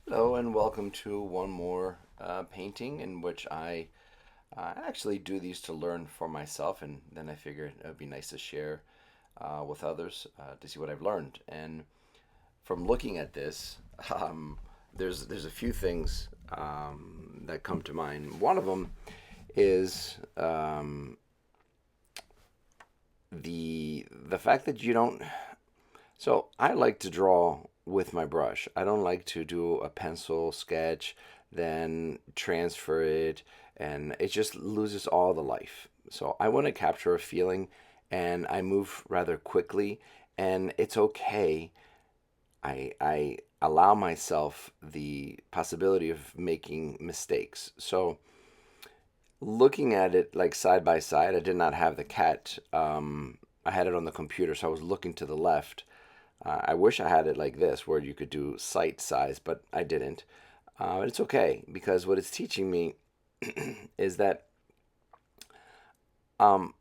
Hello and welcome to one more painting in which I actually do these to learn for myself, and then I figured it would be nice to share with others to see what I've learned. And from looking at this, um, there's a few things that come to mind. One of them is the fact that you don't. So I like to draw with my brush. I don't like to do a pencil sketch, then transfer it, and it just loses all the life. So I want to capture a feeling, and I move rather quickly, and it's okay. I allow myself the possibility of making mistakes. So looking at it like side by side, I did not have the cat. I had it on the computer, so I was looking to the left. I wish I had it like this, where you could do sight size, but I didn't. It's okay because what it's teaching me is that um,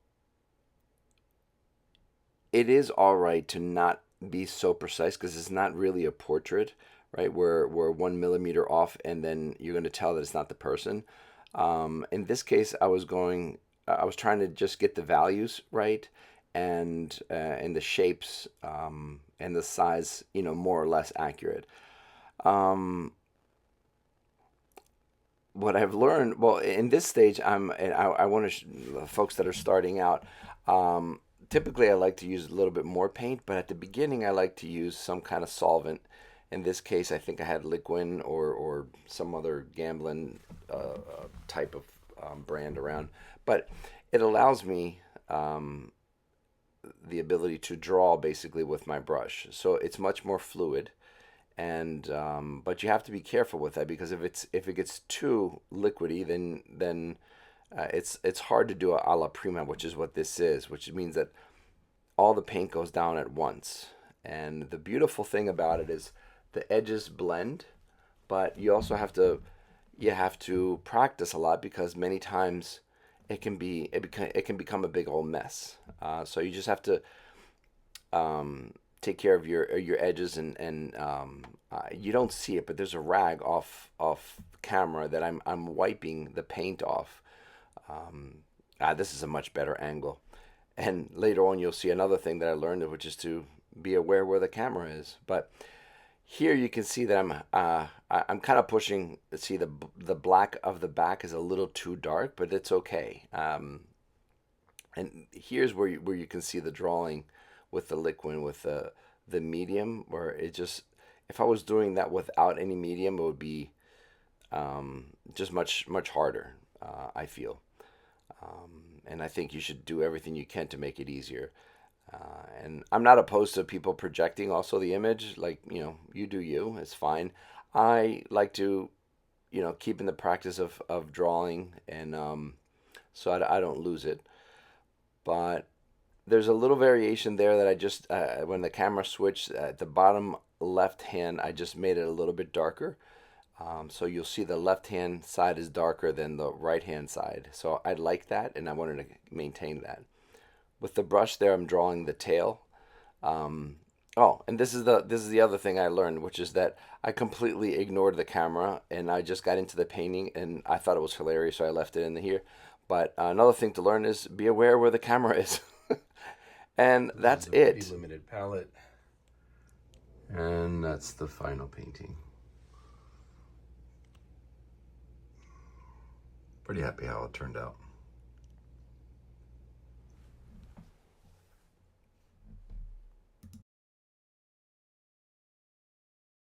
it is all right to not be so precise because it's not really a portrait, right? We're 1 millimeter off, and then you're going to tell that it's not the person. In this case, I was trying to just get the values right, and the shapes and the size, more or less accurate. Um, what I've learned, well, in this stage, and I want to folks that are starting out. Um, Typically, I like to use a little bit more paint, but at the beginning, I like to use some kind of solvent. In this case, I think I had Liquin or some other gambling type of brand around, but it allows me um, the ability to draw basically with my brush. So it's much more fluid, and but you have to be careful with that because if it gets too liquidy, then it's hard to do a la prima, which is what this is, which means that all the paint goes down at once. And the beautiful thing about it is the edges blend, but you have to practice a lot because many times it can become a big old mess. So you just have to take care of your edges, and you don't see it, but there's a rag off camera that I'm wiping the paint off. Um, this is a much better angle, and later on you'll see another thing that I learned, which is to be aware where the camera is. But here you can see that I'm kind of pushing. See, the black of the back is a little too dark, but it's okay. And here's where you can see the drawing with the liquid with the medium, where it just, if I was doing that without any medium, it would be just much harder. I feel, and I think you should do everything you can to make it easier. And I'm not opposed to people projecting also the image, like, you do you, it's fine. I like to, keep in the practice of drawing, and so I don't lose it. But there's a little variation there that I just when the camera switched at the bottom left hand, I just made it a little bit darker. So you'll see the left hand side is darker than the right hand side. So I like that, and I wanted to maintain that. With the brush there, I'm drawing the tail. Um, oh, and this is the other thing I learned, which is that I completely ignored the camera and I just got into the painting, and I thought it was hilarious, so I left it in here. But another thing to learn is be aware where the camera is. And This that's is a pretty it. limited palette. And that's the final painting. Pretty happy how it turned out.